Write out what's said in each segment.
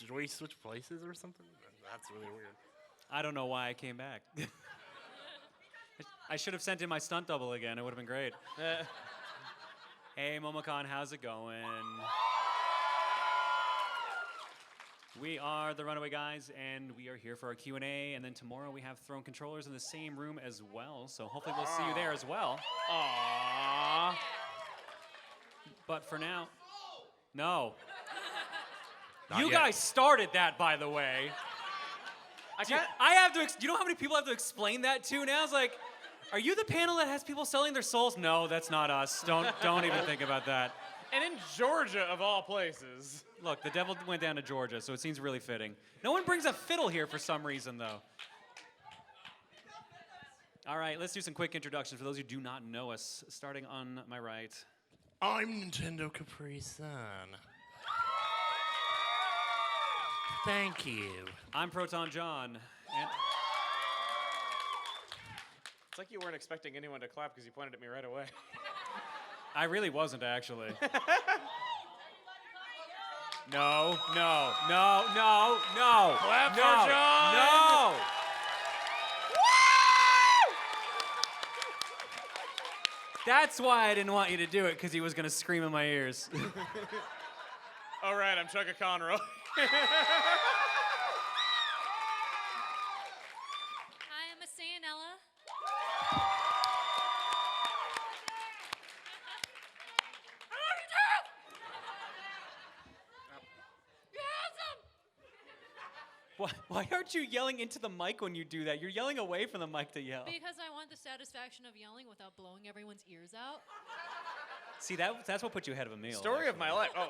did we switch places or something? That's really weird. I don't know why I came back. I should have sent in my stunt double again. It would have been great. Hey, MomoCon, how's it going? We are the Runaway guys, and we are here for our Q&A, and then tomorrow we have Throne Controllers in the same room as well, so hopefully we'll see you there as well. Aww. But for now, no. You guys started that, by the way. I have to, you know how many people I have to explain that to now? It's like, are you the panel that has people selling their souls? No, that's not us. Don't even think about that. And in Georgia, of all places. Look, the devil went down to Georgia, so it seems really fitting. No one brings a fiddle here for some reason, though. All right, let's do some quick introductions for those who do not know us. Starting on my right. I'm Nintendo Capri Sun. Thank you. I'm Proton John. And It's like you weren't expecting anyone to clap because you pointed at me right away. I really wasn't, actually. No. Clap for John! No! That's why I didn't want you to do it, because he was going to scream in my ears. All right, I'm Chugga Conroy. Hi, I'm Asayanella. Why aren't you yelling into the mic when you do that? You're yelling away from the mic to yell. Because I want the satisfaction of yelling without blowing everyone's ears out. See, that's what put you ahead of a meal. Story of my life. Oh.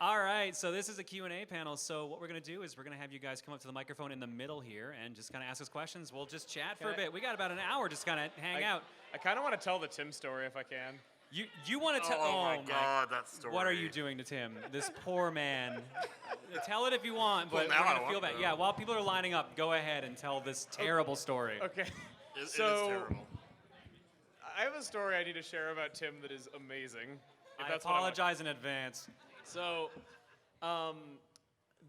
All right, so this is a Q&A panel. So what we're going to do is we're going to have you guys come up to the microphone in the middle here and just kind of ask us questions. We'll just chat for a bit. We got about an hour just kind of hang out. I kind of want to tell the Tim story if I can. You want to tell? Oh my God, that story. What are you doing to Tim? This poor man. Tell it if you want, but Well, now we're I gonna feel want bad. to. Yeah, while people are lining up, go ahead and tell this terrible story. Okay. It is So, terrible. I have a story I need to share about Tim that is amazing. If I that's what want. apologize in advance. So,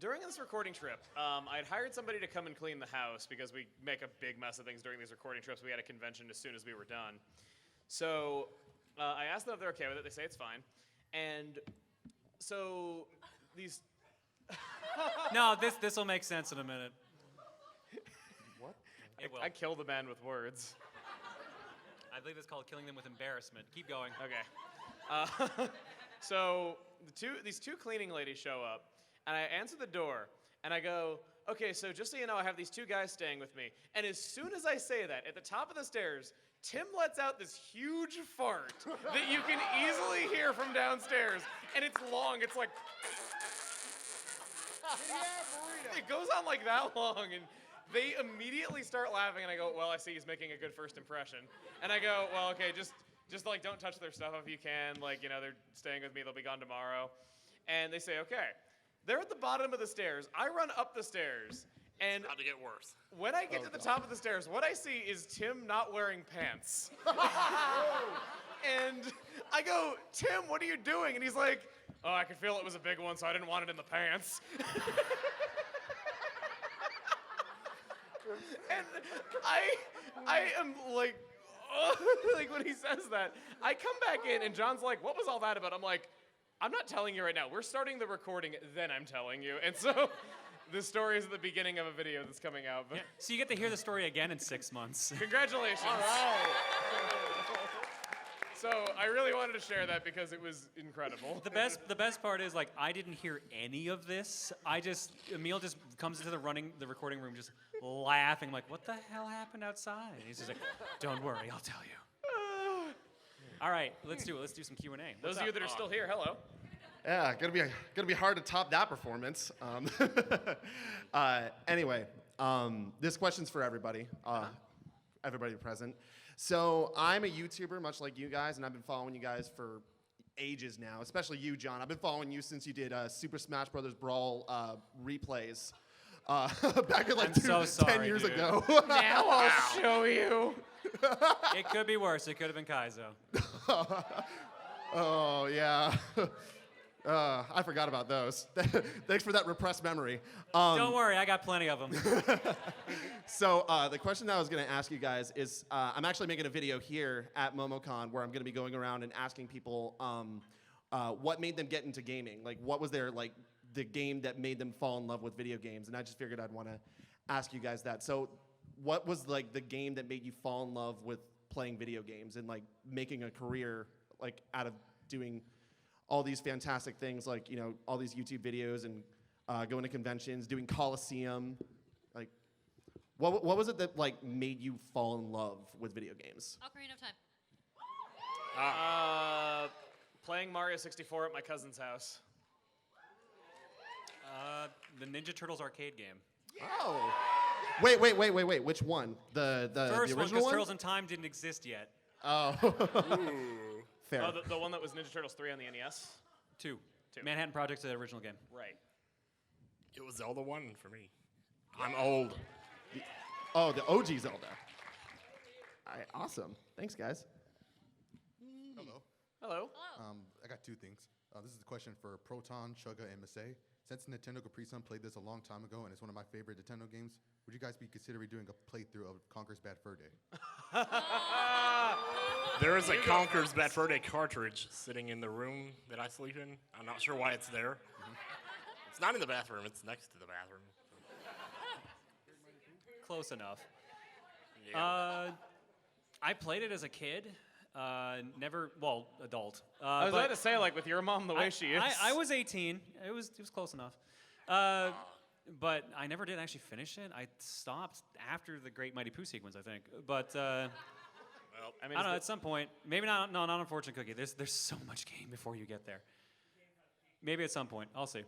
during this recording trip, I'd hired somebody to come and clean the house because we make a big mess of things during these recording trips. We had a convention as soon as we were done. So, I asked them if they're okay with it. They say it's fine. And so, these... No, this will make sense in a minute. What? It will. I kill the man with words. I believe it's called killing them with embarrassment. Keep going. Okay. So these two cleaning ladies show up, and I answer the door, and I go, okay, so just so you know, I have these two guys staying with me. And as soon as I say that, at the top of the stairs, Tim lets out this huge fart that you can easily hear from downstairs, and it's long. It's like... It goes on like that long, and they immediately start laughing, and I go, well, I see he's making a good first impression. And I go, well, okay, just like don't touch their stuff if you can. Like, you know, they're staying with me, they'll be gone tomorrow. And they say, okay. They're at the bottom of the stairs. I run up the stairs, and It's about to get worse. when I get to the top of the stairs, what I see is Tim not wearing pants. And I go, Tim, what are you doing? And he's like, oh, I could feel it was a big one, so I didn't want it in the pants. And I am like, like when he says that, I come back in and John's like, what was all that about? I'm like, I'm not telling you right now. We're starting the recording, then I'm telling you. And so this story is at the beginning of a video that's coming out. But Yeah. So you get to hear the story again in 6 months. congratulations. All right. So I really wanted to share that because it was incredible. The best part is, like, I didn't hear any of this. Emil just comes into the recording room just laughing. I'm like, what the hell happened outside? And he's just like, don't worry, I'll tell you. All right, let's do it. Let's do some Q&A. Those of you that are still here, hello. Yeah, gonna be hard to top that performance. Anyway, this question's for everybody, everybody present. So I'm a YouTuber, much like you guys, and I've been following you guys for ages now, especially you, John. I've been following you since you did Super Smash Bros. Brawl replays back in like 10 years dude. ago. Now I'll show you. It could be worse. It could have been Kaizo. Oh, yeah. I forgot about those. Thanks for that repressed memory. Don't worry, I got plenty of them. So the question that I was going to ask you guys is, I'm actually making a video here at MomoCon where I'm going to be going around and asking people what made them get into gaming. Like, what was their the game that made them fall in love with video games? And I just figured I'd want to ask you guys that. So, what was the game that made you fall in love with playing video games and making a career out of doing all these fantastic things, all these YouTube videos and going to conventions, doing Coliseum? What was it that made you fall in love with video games? Ocarina of Time. Playing Mario 64 at my cousin's house. The Ninja Turtles arcade game. Oh. Wait. Which one? The First the one, original because one? Turtles in Time didn't exist yet. Oh. Fair. Oh, the one that was Ninja Turtles 3 on the NES? Two. Two. Manhattan Project's the original game. Right. It was Zelda 1 for me. I'm old. Oh, the OG Zelda. All right, awesome. Thanks, guys. Hello. Hello. Hello. I got two things. This is a question for Proton, Chugga, and Masay. Since Nintendo Capri Sun played this a long time ago, and it's one of my favorite Nintendo games, would you guys be considering doing a playthrough of Conker's Bad Fur Day? There is a Conker's Bad Fur Day cartridge sitting in the room that I sleep in. I'm not sure why it's there. It's not in the bathroom. It's next to the bathroom. Close enough. Yeah. I played it as a kid. Never, adult. I was but about to say, with your mom the way she is. I was 18. It was close enough. But I never did actually finish it. I stopped after the Great Mighty Pooh sequence, I think. But Well, I mean, I don't know. At some point, maybe not. No, not on Fortune Cookie. There's so much game before you get there. Maybe at some point. I'll see.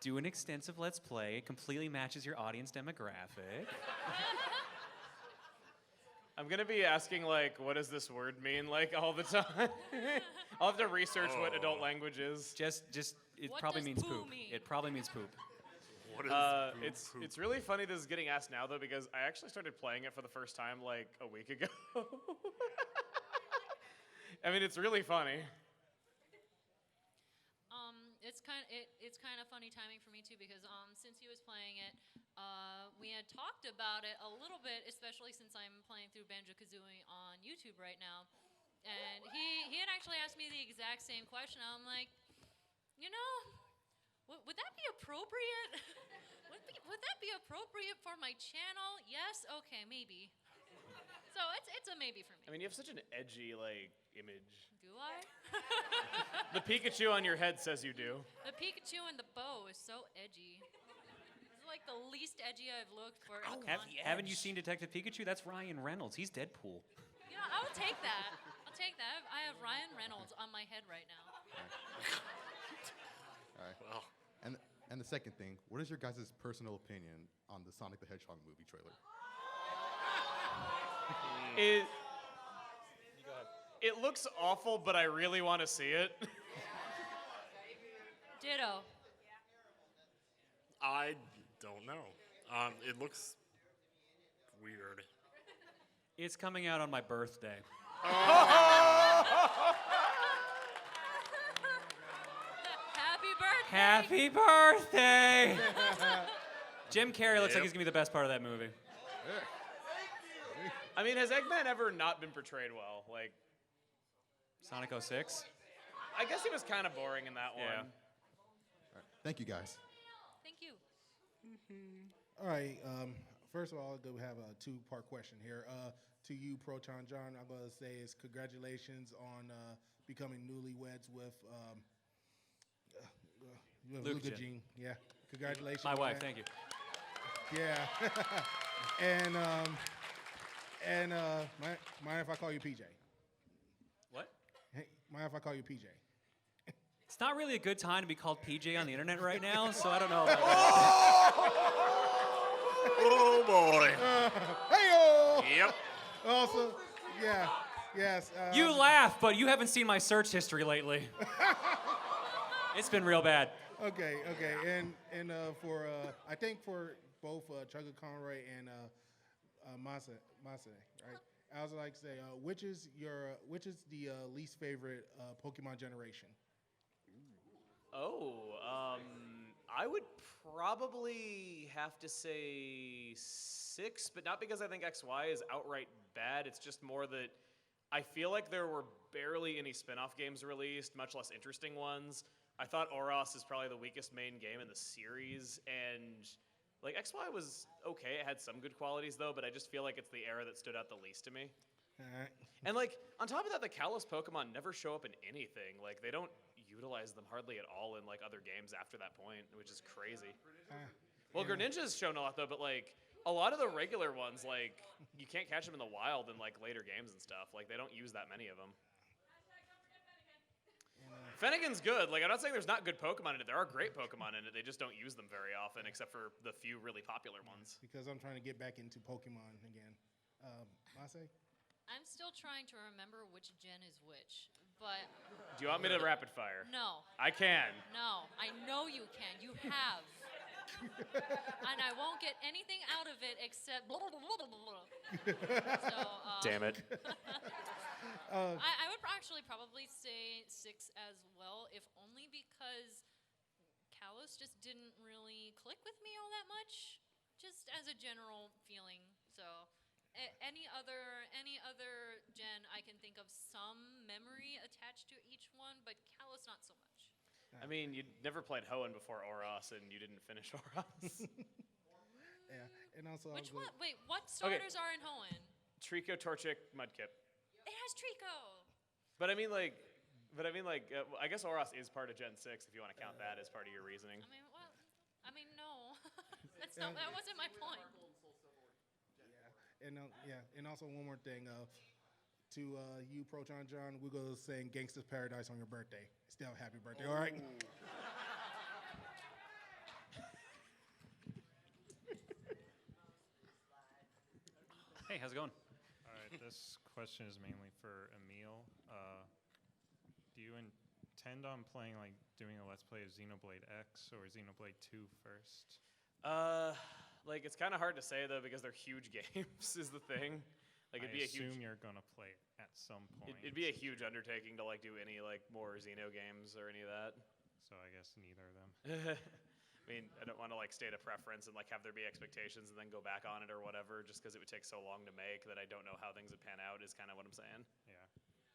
Do an extensive Let's Play. It completely matches your audience demographic. I'm going to be asking, what does this word mean, all the time? I'll have to research what adult language is. Just it What probably does means poo poop. mean? It probably means poop. what is poop? It's really funny this is getting asked now, though, because I actually started playing it for the first time, a week ago. I mean, it's really funny. It's kind of funny timing for me too because since he was playing it, we had talked about it a little bit, especially since I'm playing through Banjo-Kazooie on YouTube right now, and he had actually asked me the exact same question. I'm like, would that be appropriate? would that be appropriate for my channel? Yes. Okay, maybe. So it's a maybe for me. I mean, you have such an edgy, image. Do I? The Pikachu on your head says you do. The Pikachu and the bow is so edgy. It's the least edgy I've looked for. Haven't you seen Detective Pikachu? That's Ryan Reynolds. He's Deadpool. I would take that. I'll take that. I have Ryan Reynolds on my head right now. All right. Well, And the second thing, what is your guys' personal opinion on the Sonic the Hedgehog movie trailer? It looks awful, but I really want to see it. Ditto. I don't know. It looks weird. It's coming out on my birthday. Happy birthday. Happy birthday! Jim Carrey looks like he's gonna be the best part of that movie. I mean, has Eggman ever not been portrayed well? Sonic 06. I guess he was kind of boring in that one. Yeah. All right. Thank you, guys. Thank you. All right. First of all, we have a two-part question here. To you, Proton John, I'm going to say is congratulations on becoming newlyweds with Luca Luca Jean. Jean. Yeah. Congratulations. My on wife, that. thank you. Yeah. and mind if I call you PJ? What? Hey, mind if I call you PJ? It's not really a good time to be called PJ on the internet right now, so I don't know about Oh boy. Hey-o! Yep. Also, yeah, yes. that. You laugh, but you haven't seen my search history lately. It's been real bad. Okay, and for I think for both Chugga Conroy and Masa, right? I was like to say, which is the least favorite Pokemon generation? I would probably have to say 6, but not because I think XY is outright bad. It's just more that I feel like there were barely any spin-off games released, much less interesting ones. I thought Oros is probably the weakest main game in the series, and like XY was okay. It had some good qualities though, but I just feel like it's the era that stood out the least to me. All right. And like on top of that, the Kalos Pokemon never show up in anything. Like they don't utilize them hardly at all in like other games after that point, which is crazy. Well, Greninja's shown a lot though, but like a lot of the regular ones, like you can't catch them in the wild in like later games and stuff. Like they don't use that many of them. Fennegan's good. Like I'm not saying there's not good Pokemon in it. There are great Pokemon in it. They just don't use them very often, except for the few really popular ones. Because I'm trying to get back into Pokemon again. Mase? I'm still trying to remember which gen is which, but Do you want me to rapid fire? no. I can. No, I know you can. You have. And I won't get anything out of it except blah, blah, blah, blah, blah. So, Damn it. I would actually probably say 6 as well, if only because Kalos just didn't really click with me all that much, just as a general feeling. So any other gen, I can think of some memory attached to each one, but Kalos not so much. I mean, you never played Hoenn before Oros, and you didn't finish Oros. Yeah, and also Which one? Wait, what starters are in Hoenn? Trico, Torchic, Mudkip. It has Trico. But I mean, I guess Oros is part of Gen 6 if you want to count that as part of your reasoning. No. That wasn't my point. And also one more thing. To you, Proton John, we're going to sing Gangsta's Paradise on your birthday. Still, happy birthday, all right? Hey, how's it going? All right, this question is mainly for Emil. Do you intend on playing, like, doing a Let's Play of Xenoblade X or Xenoblade 2 first? It's kind of hard to say, though, because they're huge games, is the thing. Like, it'd be I a huge... assume you're going to play it at some point. It'd be a huge undertaking to, like, do any, like, more Xeno games or any of that. So I guess neither of them. I mean, I don't want to, like, state a preference and, like, have there be expectations and then go back on it or whatever, just because it would take so long to make that I don't know how things would pan out is kind of what I'm saying. Yeah.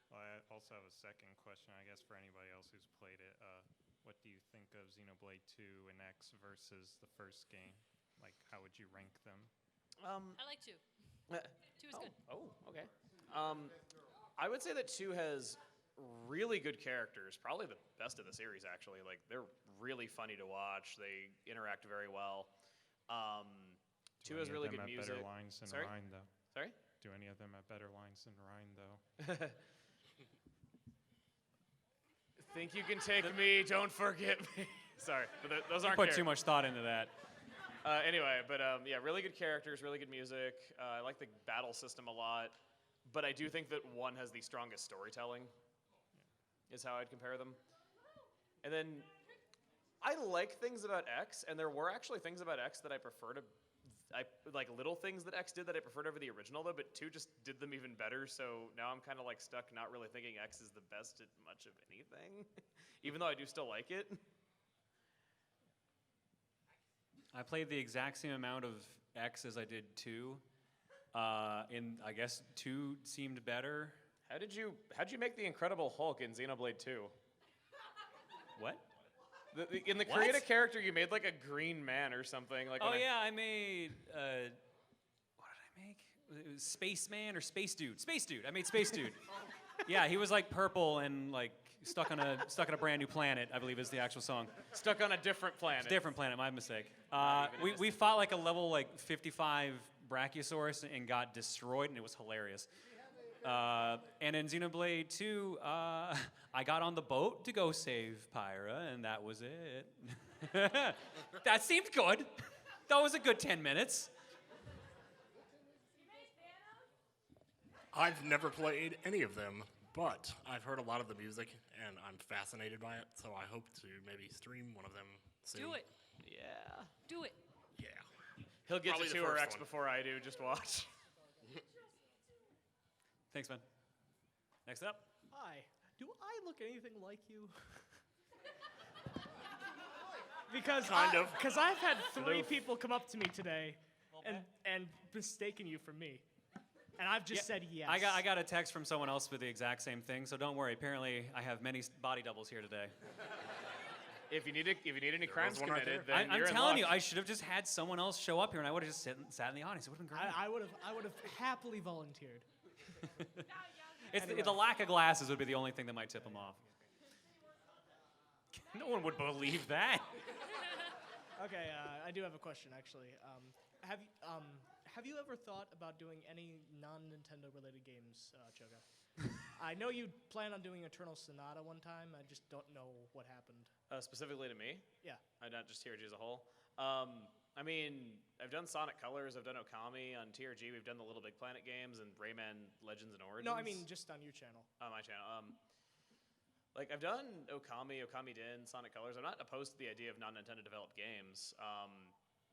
Well, I also have a second question, I guess, for anybody else who's played it. What do you think of Xenoblade 2 and X versus the first game? Like, how would you rank them? I like 2. 2 is good. Oh, okay. I would say that 2 has really good characters, probably the best of the series, actually. Like, they're really funny to watch. They interact very well. 2 has really good music. Better lines than Sorry? Rhine, though. Sorry? Do any of them have better lines than Rhine, though? Think you can take me, don't forget me. Sorry, but those aren't Put characters. too much thought into that. Yeah, really good characters, really good music. I like the battle system a lot, but I do think that 1 has the strongest storytelling, is how I'd compare them. And then I like things about X, and there were actually things about X that I prefer to, like little things that X did that I preferred over the original though, but 2 just did them even better, so now I'm kind of like stuck not really thinking X is the best at much of anything, even though I do still like it. I played the exact same amount of X as I did 2. I guess 2 seemed better. How'd you make the Incredible Hulk in Xenoblade 2? What? In the What? create a character, you made like a green man or something. Like Oh yeah, I made. What did I make? It was Spaceman or Space Dude? Space Dude. I made Space Dude. Yeah, he was like purple and like stuck on a brand new planet. I believe is the actual song. Stuck on a different planet. Different planet. My mistake. even We fought like a level like 55 Brachiosaurus and got destroyed, and it was hilarious. And in Xenoblade 2, I got on the boat to go save Pyra, and that was it. That seemed good. That was a good 10 minutes. I've never played any of them, but I've heard a lot of the music, and I'm fascinated by it, so I hope to maybe stream one of them soon. Do it. Yeah. Do it. Yeah. He'll get Probably to the 2 or first X one. before I do. Just watch. Thanks, man. Next up. Hi. Do I look anything like you? Because I've had 3 people come up to me today and mistaken you for me. And I've just said yes. I got a text from someone else with the exact same thing, so don't worry. Apparently, I have many body doubles here today. If you need any crimes one right committed, there. then I'm you're in telling you, luck. I should have just had someone else show up here, and I would have just sat in the audience. It would have been great. I would have happily volunteered. It's the lack of glasses would be the only thing that might tip him off. No one would believe that. Okay, I do have a question actually. Have you ever thought about doing any non-Nintendo related games, Choga? I know you plan on doing Eternal Sonata one time. I just don't know what happened. Specifically to me? Yeah. Not just TRG as a whole. I mean, I've done Sonic Colors, I've done Okami on TRG, we've done the Little Big Planet games and Rayman Legends and Origins. No, I mean just on your channel. My channel. Like, I've done Okami Din, Sonic Colors. I'm not opposed to the idea of non-Nintendo developed games.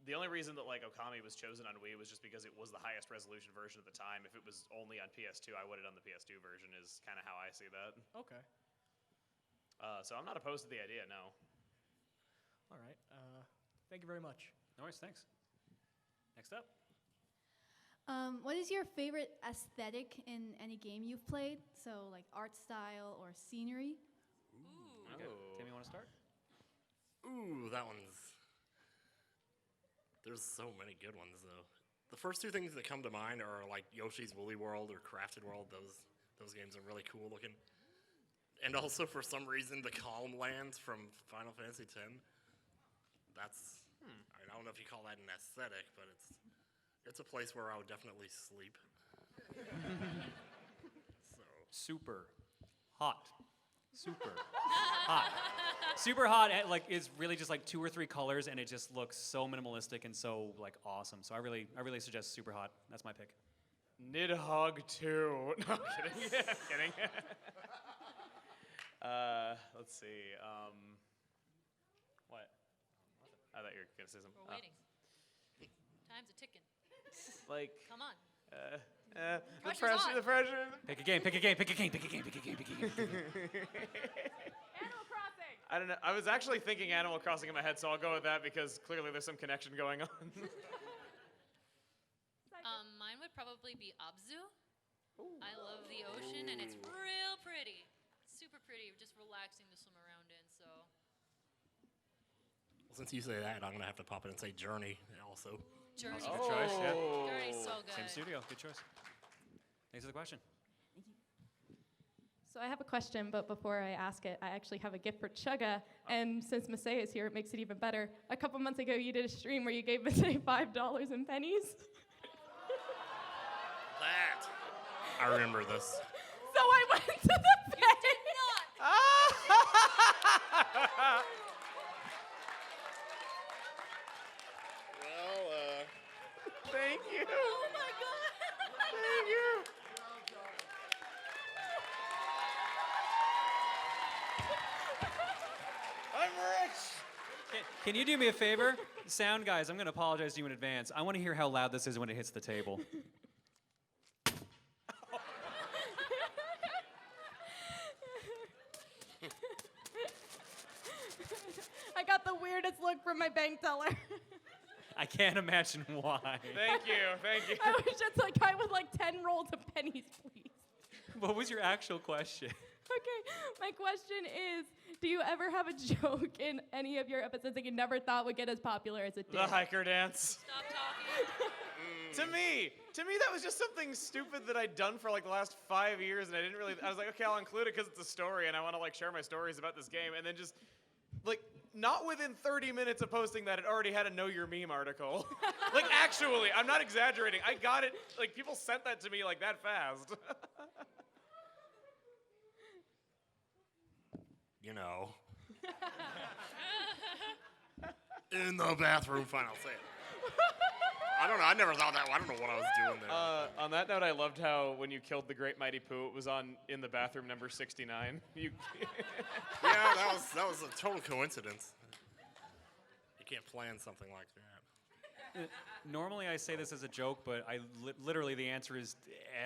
The only reason that, like, Okami was chosen on Wii was just because it was the highest resolution version at the time. If it was only on PS2, I would have done the PS2 version, is kind of how I see that. Okay. So I'm not opposed to the idea, no. All right. Thank you very much. No worries, thanks. Next up. What is your favorite aesthetic in any game you've played? So, like art style or scenery? Okay. Tim, you want to start? Ooh, that one's... There's so many good ones, though. The first 2 things that come to mind are, like, Yoshi's Woolly World or Crafted World. Those games are really cool looking. And also, for some reason, the Calm Lands from Final Fantasy X. That's... I don't know if you call that an aesthetic, but it's a place where I would definitely sleep. So... Super hot. Super hot. Super hot, is really just like 2 or 3 colors, and it just looks so minimalistic and so like awesome. So I really suggest Super Hot. That's my pick. Nidhogg 2. No, I'm kidding. Yeah, I'm kidding. Let's see. What? I thought you were going to say something. We're waiting. Time's a ticking. Like... Come on. The pressure, the pressure. Pick a game. Animal Crossing! I don't know. I was actually thinking Animal Crossing in my head, so I'll go with that because clearly there's some connection going on. Mine would probably be Abzu. I love the ocean, and it's real pretty. Super pretty, just relaxing to swim around in, so. Well, since you say that, I'm going to have to pop in and say Journey also. Journey. Good choice, yeah. Journey's so good. Same studio. Good choice. Thanks for the question. So I have a question, but before I ask it, I actually have a gift for Chugga. And since Masay is here, it makes it even better. A couple months ago, you did a stream where you gave Masay $5 in pennies. That. I remember this. So I went to the bank. Well, Thank you. Oh my god. Thank you. I'm rich. Can you do me a favor? Sound guys, I'm going to apologize to you in advance. I want to hear how loud this is when it hits the table. I got the weirdest look from my bank teller. I can't imagine why. Thank you. Thank you. I was just like, I would like 10 rolls of pennies, please. What was your actual question? Okay, my question is, do you ever have a joke in any of your episodes that you never thought would get as popular as it did? The hiker dance. Stop talking. To me, that was just something stupid that I'd done for like the last 5 years, and I was like, okay, I'll include it because it's a story, and I want to like share my stories about this game, and then just like not within 30 minutes of posting that, it already had a Know Your Meme article. Like actually, I'm not exaggerating. I got it. Like people sent that to me like that fast. you know. In the bathroom, fine, I'll say it. I don't know, I never thought that. I don't know what I was doing there. On that note, I loved how when you killed the Great Mighty Pooh, it was on In the Bathroom number 69. Yeah, that was a total coincidence. You can't plan something like that. Normally I say this as a joke, but literally the answer is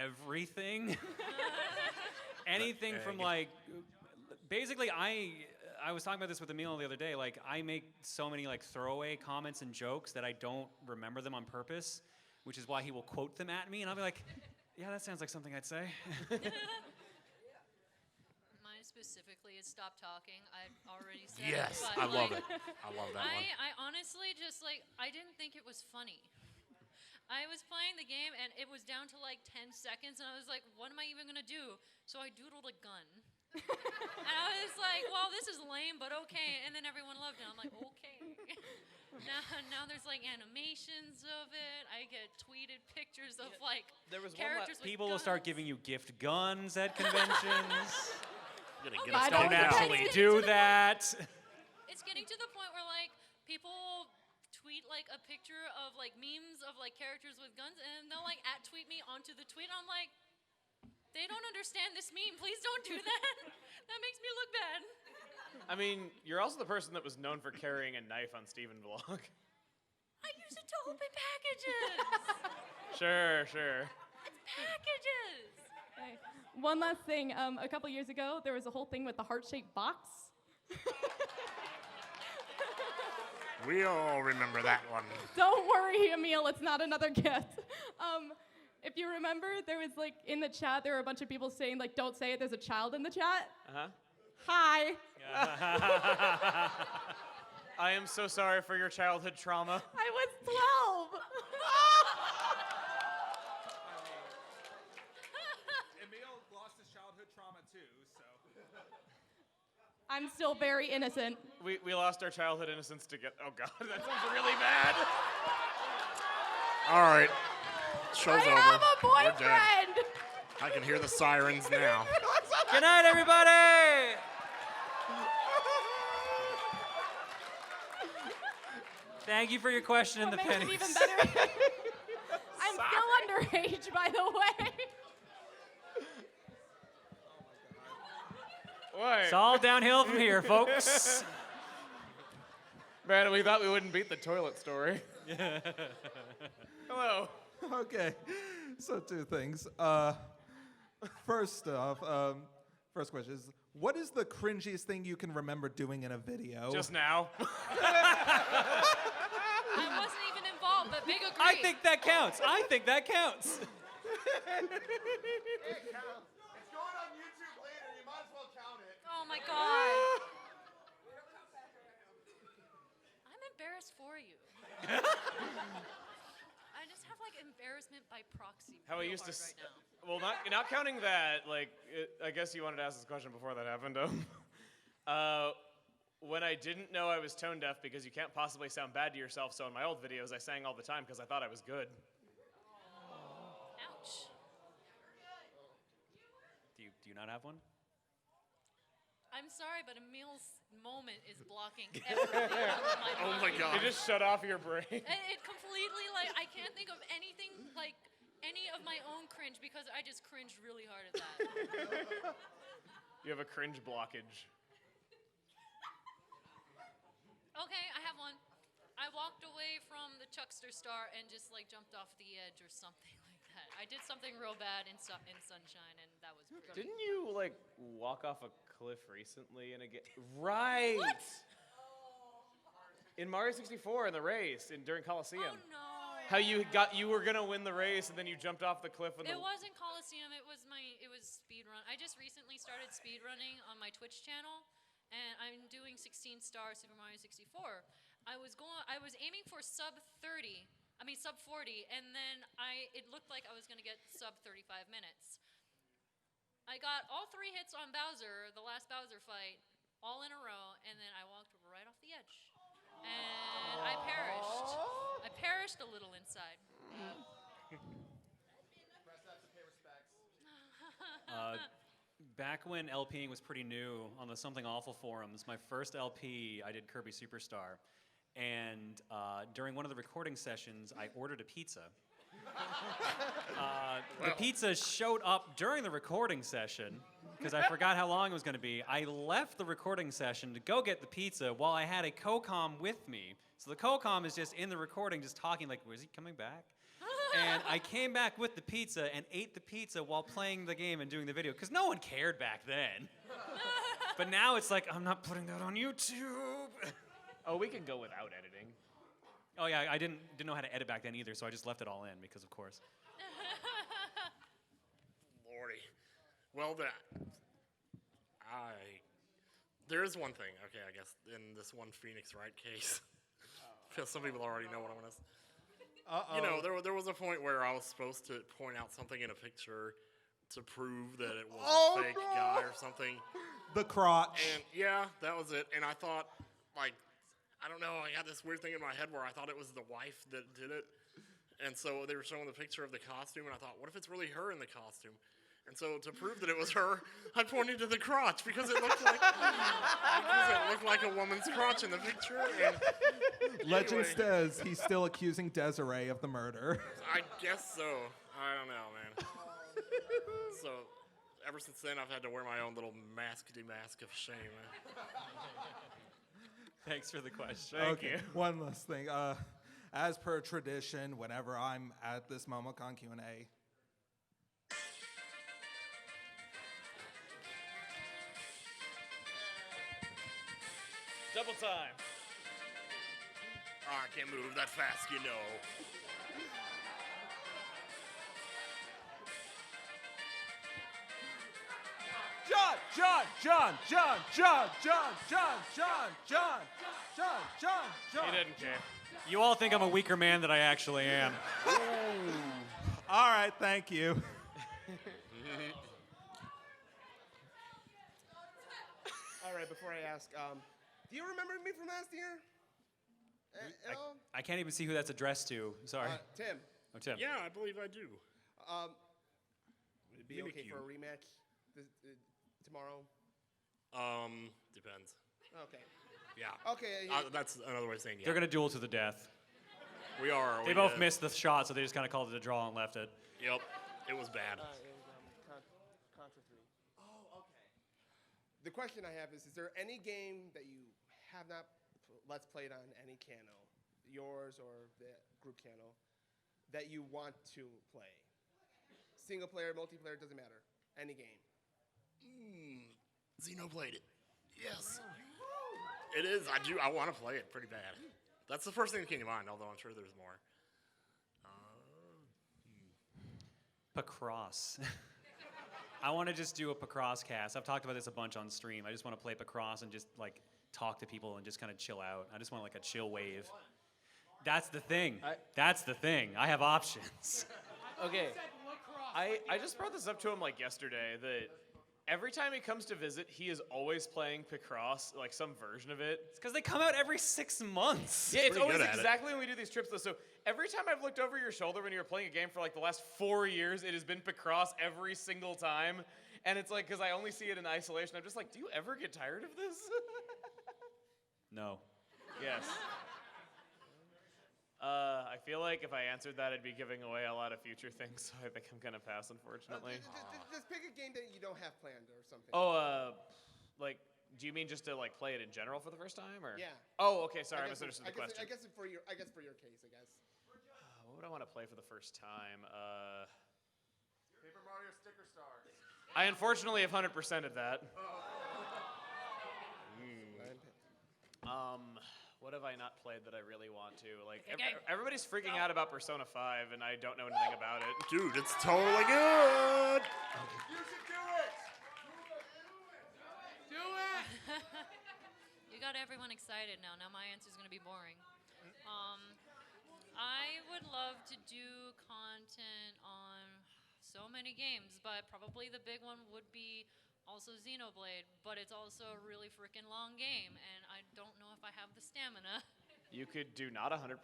everything. Anything from like, basically I was talking about this with Emil the other day. Like I make so many like throwaway comments and jokes that I don't remember them on purpose, which is why he will quote them at me, and I'll be like, yeah, that sounds like something I'd say. Mine specifically is stop talking. I've already said Yes, it. I But love like, it. I love that one. I honestly just like, I didn't think it was funny. I was playing the game and it was down to like 10 seconds and I was like, what am I even gonna do? So I doodled a gun. And I was like, well, this is lame, but okay. And then everyone loved it. I'm like, okay. Now there's like animations of it. I get tweeted pictures of like There was one characters with People will guns. start giving you gift guns at conventions. You're gonna get I us don't Don't down now. actually do that. It's getting to the point where like people tweet like a picture of like memes of like characters with guns and they'll like @tweet me onto the tweet. I'm like, they don't understand this meme. Please don't do that. That makes me look bad. I mean, you're also the person that was known for carrying a knife on Steven Vlog. I use it to open packages. Sure. It's packages. Okay. One last thing. A couple years ago, there was a whole thing with the heart-shaped box. We all remember that one. Don't worry, Emil, it's not another gift. If you remember, there was like in the chat, there were a bunch of people saying like, don't say it, there's a child in the chat. Uh-huh. Hi. I am so sorry for your childhood trauma. I was 12. Emil lost his childhood trauma too, so. I'm still very innocent. We lost our childhood innocence to get. Oh God, that sounds really bad. All right. Show's I over. have a We're dead. boyfriend. I can hear the sirens now. Good night, everybody. Thank you for your question in the What makes pennies. it even better? I'm still underage, by the way. Why? It's all downhill from here, folks. Man, we thought we wouldn't beat the toilet story. Hello. Okay, so two things. First off, first question is, what is the cringiest thing you can remember doing in a video? Just now. I wasn't even involved, but big agree. I think that counts. I think that counts. It counts. It's going on YouTube later. You might as well count it. Oh my God. I'm embarrassed for you. I just have like embarrassment by proxy. How I real used to. hard right now. Well, not counting that. Like, I guess you wanted to ask this question before that happened. When I didn't know I was tone deaf because you can't possibly sound bad to yourself, so in my old videos I sang all the time because I thought I was good. Ouch. Do you not have one? I'm sorry, but Emil's moment is blocking everything on my Oh my mind. God. It just shut off your brain. It completely, like, I can't think of anything, like, any of my own cringe because I just cringed really hard at that. You have a cringe blockage. Okay, I have one. I walked away from the Chuckster Star and just, like, jumped off the edge or something like that. I did something real bad in Sunshine, and that was pretty... Didn't you, like, walk off a cliff recently in a game? Right! What? In Mario 64 in the race during Coliseum. Oh, no. How you were gonna win the race and then you jumped off the cliff and It wasn't Coliseum, it was speedrun. I just recently started speedrunning on my Twitch channel, and I'm doing 16-star Super Mario 64. I was aiming for sub 40, and then it looked like I was gonna get sub 35 minutes. I got all 3 hits on Bowser, the last Bowser fight, all in a row, and then I walked right off the edge. And I perished. I perished a little inside. Back when LPing was pretty new on the Something Awful forums, my first LP, I did Kirby Superstar. And during one of the recording sessions, I ordered a pizza. The pizza showed up during the recording session. because I forgot how long it was going to be. I left the recording session to go get the pizza while I had a co-com with me. So the co-com is just in the recording, just talking like, "Was he coming back?" And I came back with the pizza and ate the pizza while playing the game and doing the video, because no one cared back then. But now it's like, I'm not putting that on YouTube. Oh, we can go without editing. Oh yeah, I didn't know how to edit back then either, so I just left it all in because, of course. Lordy. Well, there is one thing, okay, I guess, in this one Phoenix Wright case. Because some people already know what I'm going to say. You know, there was a point where I was supposed to point out something in a picture to prove that it was a fake guy or something. The crotch. And yeah, that was it. And I thought, like, I don't know, I had this weird thing in my head where I thought it was the wife that did it. And so they were showing the picture of the costume, and I thought, what if it's really her in the costume? And so to prove that it was her, I pointed to the crotch because it looked like a woman's crotch in the picture. And Legend anyway, says he's still accusing Desiree of the murder. I guess so. I don't know, man. So ever since then, I've had to wear my own little mask of shame. Thanks for the question. Okay, one last thing. As per tradition, whenever I'm at this MomoCon Q&A, Double time. I can't move that fast, you know. He didn't care. You all think I'm a weaker man than I actually am. All right, thank you. All right, before I ask, do you remember me from last year? At all? I can't even see who that's addressed to. Sorry. Tim. Oh, Tim. Yeah, I believe I do. Would it be okay for a rematch tomorrow? Depends. Okay. Yeah. Okay. That's another way of saying yeah. They're going to duel to the death. We are. They both missed the shot, so they just kind of called it a draw and left it. Yep. It was bad. It was Contra 3. Oh, okay. The question I have is there any game that you have not let's played on any channel, yours or the group channel, that you want to play? Single player, multiplayer, doesn't matter. Any game. Xenoblade. Yes. It is. I want to play it pretty bad. That's the first thing that came to mind, although I'm sure there's more. Pacross. I want to just do a Pacross cast. I've talked about this a bunch on stream. I just want to play Pacross and just like talk to people and just kind of chill out. I just want like a chill wave. That's the thing. That's the thing. I have options. Okay. I just brought this up to him like yesterday that every time he comes to visit, he is always playing Picross, like some version of it. It's because they come out every 6 months. Yeah, it's always exactly when we do these trips though. So every time I've looked over your shoulder when you were playing a game for like the last 4 years, it has been Picross every single time. And it's like, because I only see it in isolation, I'm just like, do you ever get tired of this? No. Yes. I feel like if I answered that, I'd be giving away a lot of future things, so I think I'm gonna pass, unfortunately. Just pick a game that you don't have planned or something. Oh, like, do you mean just to like play it in general for the first time, or? Yeah. Oh, okay. Sorry, I misunderstood the question. I guess for your case, I guess. What would I want to play for the first time? Paper Mario Sticker Stars. I unfortunately have 100%ed that. What have I not played that I really want to? Like, everybody's freaking out about Persona 5, and I don't know anything about it. Dude, it's totally good. You should do it. Do it. You got everyone excited now. Now my answer is going to be boring. I would love to do content on so many games, but probably the big one would be also Xenoblade, but it's also a really freaking long game, and I don't know if I have the stamina. You could do not 100%.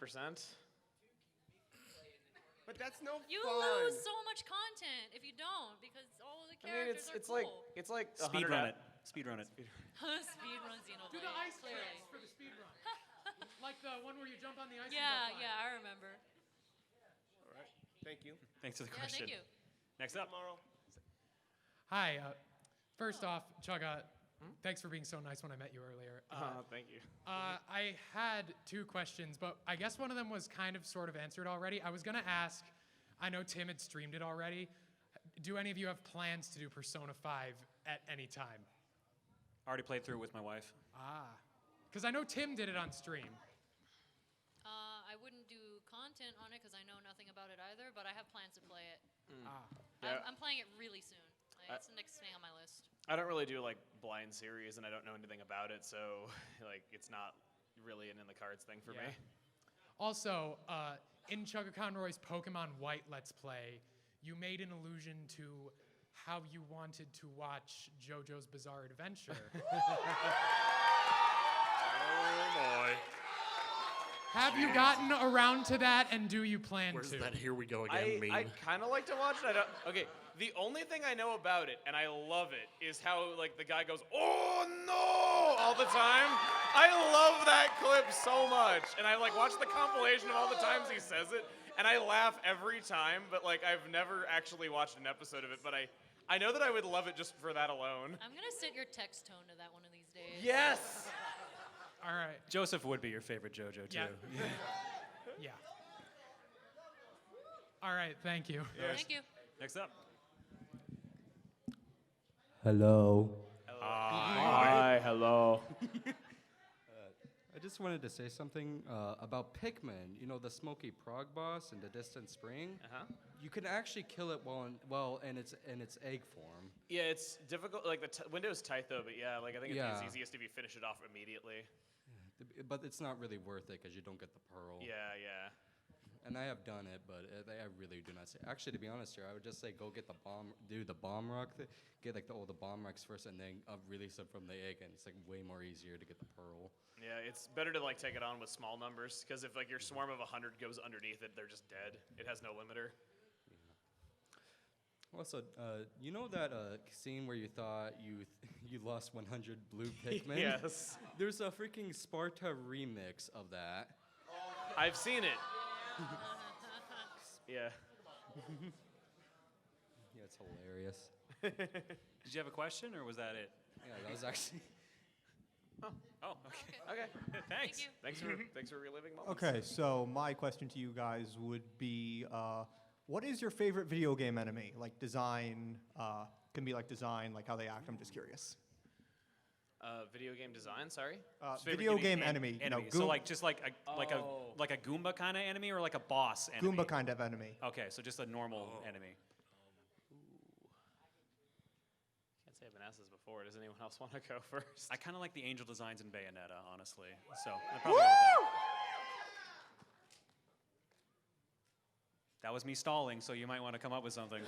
But that's no You fun. lose so much content if you don't, because all the characters it's are cool. like Speed run it. Speed run it. Speedrun Xenoblade. Do the ice clearly. tricks for the speed run. Like the one where you jump on the ice and Yeah, go fly. yeah, I remember. All right. Thank you. Thanks for the Yeah, question. thank you. Next up. Tomorrow. Hi. First off, Chugga, thanks for being so nice when I met you earlier. Thank you. I had 2 questions, but I guess one of them was kind of sort of answered already. I was going to ask, I know Tim had streamed it already. Do any of you have plans to do Persona 5 at any time? Already played through it with my wife. Because I know Tim did it on stream. I wouldn't do content on it because I know nothing about it either, but I have plans to play it. Yeah. I'm playing it really soon. It's the next thing on my list. I don't really do like blind series, and I don't know anything about it, so like it's not really an in the cards thing for me. Also, in Chugga Conroy's Pokemon White Let's Play, you made an allusion to how you wanted to watch JoJo's Bizarre Adventure. Oh boy. Have you gotten around to that, and do you plan Where's to? that here we go again meme? I kind of like to watch it. Okay, the only thing I know about it, and I love it, is how like the guy goes, "Oh no!" all the time. I love that clip so much, and I like watch the compilation of all the times he says it, and I laugh every time. But like I've never actually watched an episode of it, but I know that I would love it just for that alone. I'm gonna set your text tone to that one of these days. Yes. All right. Joseph would be your favorite JoJo too. Yeah. Yeah. All right. Thank you. Thank you. Next up. Hello. Hi. Hello. I just wanted to say something about Pikmin. You know, the Smoky Prog boss in the Distant Spring. You can actually kill it in its egg form. Yeah, it's difficult. Like the window's tight though, but yeah, like I think Yeah. it's easiest if you finish it off immediately. But it's not really worth it because you don't get the pearl. Yeah, yeah. And I have done it, but I really do not say. Actually, to be honest here, I would just say go get the bomb, do the bomb rock, get like all the bomb rocks first, and then release them from the egg, and it's like way more easier to get the pearl. Yeah, it's better to like take it on with small numbers because if like your swarm of 100 goes underneath it, they're just dead. It has no limiter. Also, you know that scene where you thought you lost 100 blue Pikmin? Yes. There's a freaking Sparta remix of that. I've seen it. Yeah. Yeah, it's hilarious. Did you have a question, or was that it? Yeah, that was actually. Oh, okay. Okay. Thanks. Thanks for reliving moments. Okay, so my question to you guys would be, what is your favorite video game enemy? Like design, can be like design, like how they act. I'm just curious. Video game design. Sorry. Video game enemy. You know, Enemy. So like just like a Goomba kind of enemy, or like a boss enemy? Goomba kind of enemy. Okay, so just a normal enemy. Can't say I've been asked this before. Does anyone else want to go first? I kind of like the angel designs in Bayonetta, honestly. So I'd probably go with that. That was me stalling, so you might want to come up with something.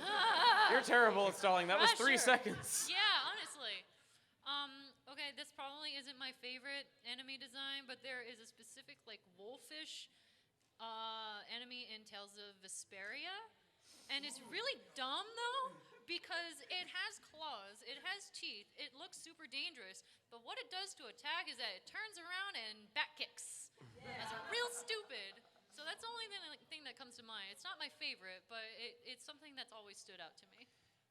You're terrible at stalling. That was 3 Sure. seconds. Yeah, honestly. Okay, this probably isn't my favorite enemy design, but there is a specific like wolfish enemy in Tales of Vesperia, and it's really dumb though because it has claws, it has teeth, it looks super dangerous, but what it does to attack is that it turns around and back kicks. That's real stupid. So that's the only thing that comes to mind. It's not my favorite, but it's something that's always stood out to me.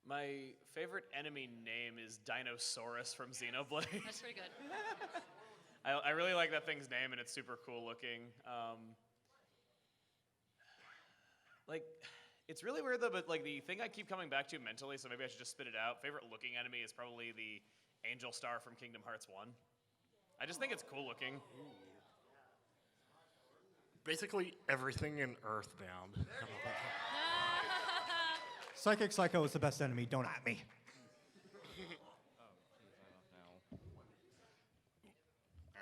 My favorite enemy name is Dinosaurus from Xenoblade. That's pretty good. I really like that thing's name, and it's super cool looking. Like, it's really weird though, but like the thing I keep coming back to mentally, so maybe I should just spit it out. Favorite looking enemy is probably the Angel Star from Kingdom Hearts 1. I just think it's cool looking. Basically everything in Earthbound. How about that? Psychic Psycho is the best enemy. Don't at me.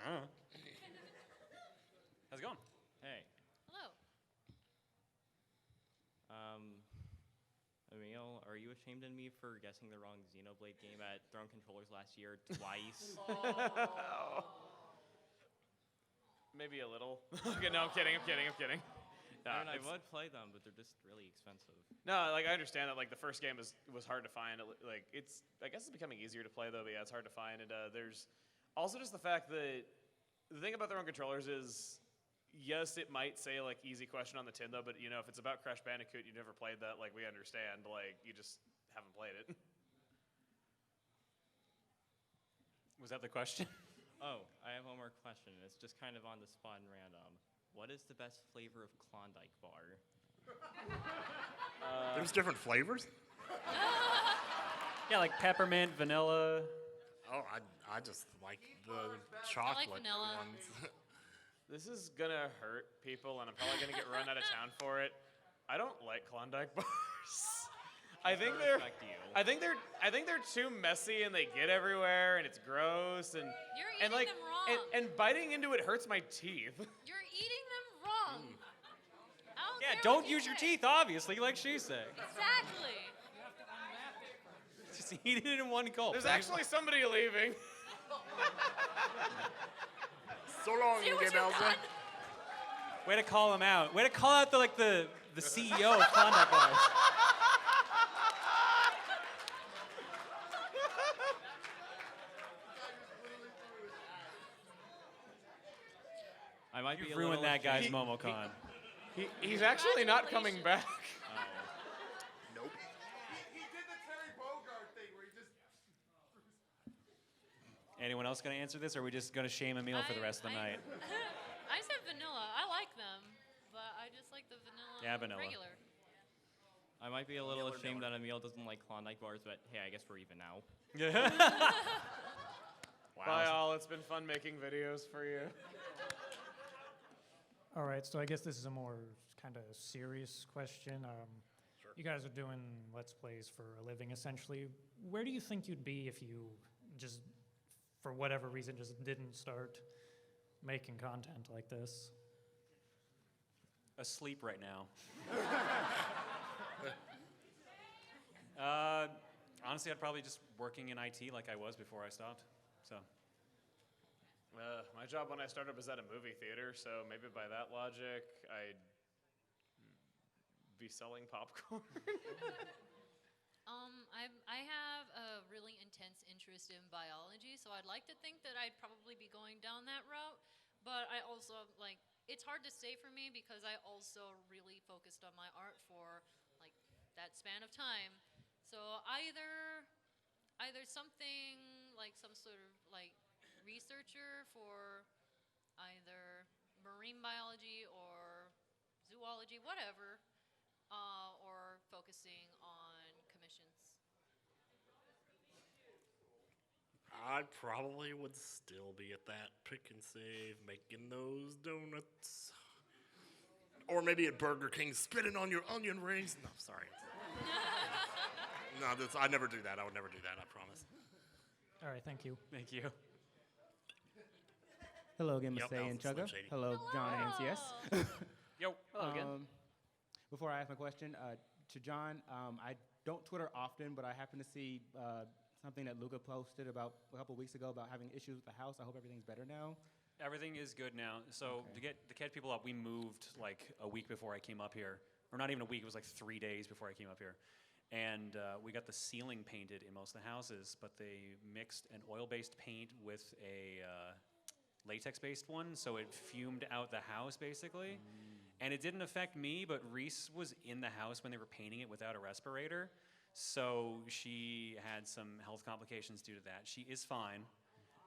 How's it going? Hey. Hello. Emil, are you ashamed of me for guessing the wrong Xenoblade game at Throne Controllers last year twice? Maybe a little. Okay, no, I'm kidding. I mean, I would play them, but they're just really expensive. No, like I understand that. Like the first game was hard to find. Like I guess it's becoming easier to play though. But yeah, it's hard to find. And there's also just the fact that the thing about their own controllers is, yes, it might say like easy question on the tin though. But you know, if it's about Crash Bandicoot, you never played that. Like we understand. Like you just haven't played it. Was that the question? Oh, I have one more question. It's just kind of on the spot and random. What is the best flavor of Klondike bar? There's different flavors? Yeah, like peppermint, vanilla. Oh, I just like the chocolate vanilla. ones. This is gonna hurt people, and I'm probably gonna get run out of town for it. I don't like Klondike bars. I think they're too messy and they get everywhere and it's gross and You're and eating like them wrong. and biting into it hurts my teeth. You're eating them wrong. I don't Yeah, care don't what you use your say. teeth, obviously, like she said. Exactly. Just eat it in one gulp. There's actually somebody leaving. So long, See what Gay you've Belza. done? Way to call him out. Way to call out the CEO of Klondike bars. I might be You've a little ruined that guy's ashamed- MomoCon. He's actually not coming back. Nope. He did the Terry Bogard thing where he just. Anyone else going to answer this, or are we just going to shame Emil for the rest of the night? I said vanilla. I like them, but I just like the vanilla. Yeah, vanilla. Regular. I might be a little Miller, ashamed Miller. that Emil doesn't like Klondike bars, but hey, I guess we're even now. Bye all. It's been fun making videos for you. All right, so I guess this is a more kind of serious question. You guys are doing Let's Plays for a living, essentially. Where do you think you'd be if you just, for whatever reason, just didn't start making content like this? Asleep right now. Honestly, I'd probably just working in IT like I was before I stopped. So. My job when I started was at a movie theater, so maybe by that logic, I'd be selling popcorn. I have a really intense interest in biology, so I'd like to think that I'd probably be going down that route. But I also it's hard to say for me because I also really focused on my art for like that span of time. So either something like some sort of like researcher for either marine biology or zoology, whatever, or focusing on commissions. I probably would still be at that pick and save, making those donuts. Or maybe at Burger King, spitting on your onion rings. No, sorry. No, I never do that. I would never do that, I promise. All right, thank you. Thank you. Hello again, Yep, Mr. that and was Slim Chugga. Shady. Hello, John and NCS. Yo. Hello again. Before I ask my question, to John, I don't Twitter often, but I happen to see something that Luca posted about a couple weeks ago about having issues with the house. I hope everything's better now. Everything is good now. So to catch people up, we moved like a week before I came up here. Or not even a week, it was like 3 days before I came up here. And we got the ceiling painted in most of the houses, but they mixed an oil-based paint with a latex-based one, so it fumed out the house, basically. And it didn't affect me, but Reese was in the house when they were painting it without a respirator. So she had some health complications due to that. She is fine.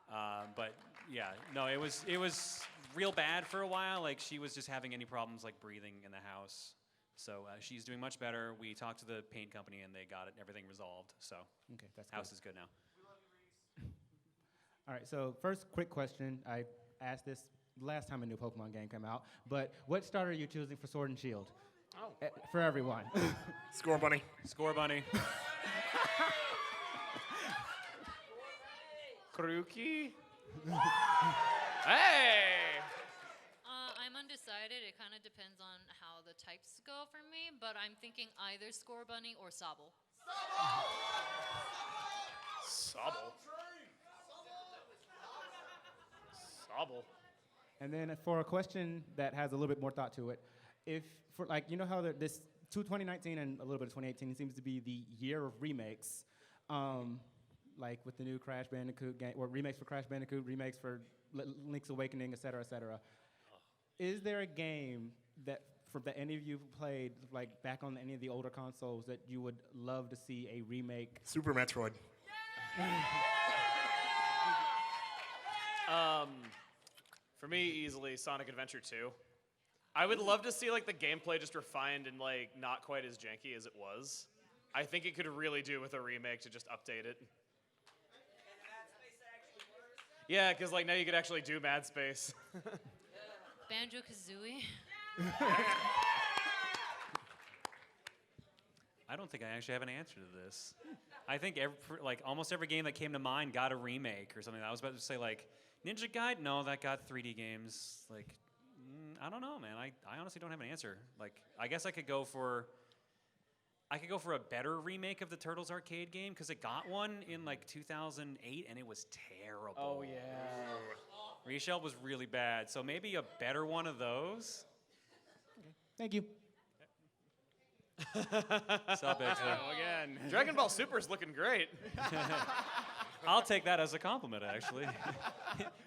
But yeah, no, it was real bad for a while. Like she was just having any problems like breathing in the house. So she's doing much better. We talked to the paint company and they got everything resolved. So Okay, that's house good. is good now. All right, so first quick question. I asked this last time a new Pokemon game came out, but what starter are you choosing for Sword and Shield? Oh. For everyone. Score Bunny. Score Bunny. Kruki? Hey! I'm undecided. It kind of depends on how the types go for me, but I'm thinking either Score Bunny or Sobble. Sobble. Sobble. And then for a question that has a little bit more thought to it, if for like you know how this 2019 and a little bit of 2018 seems to be the year of remakes, like with the new Crash Bandicoot game or remakes for Crash Bandicoot, remakes for Link's Awakening, et cetera, et cetera. Is there a game that any of you played like back on any of the older consoles that you would love to see a remake? Super Metroid. For me, easily Sonic Adventure 2. I would love to see like the gameplay just refined and like not quite as janky as it was. I think it could really do with a remake to just update it. Yeah, because like now you could actually do Mad Space. Banjo-Kazooie. I don't think I actually have an answer to this. I think almost every game that came to mind got a remake or something. I was about to say like Ninja Gaiden. No, that got 3D games. Like I don't know, man. I honestly don't have an answer. Like I guess I could go for a better remake of the Turtles arcade game because it got one in like 2008 and it was terrible. Oh yeah. Reshell was really bad. So maybe a better one of those. Thank you. Sup, Exler? Again. Dragon Ball Super's looking great. I'll take that as a compliment, actually.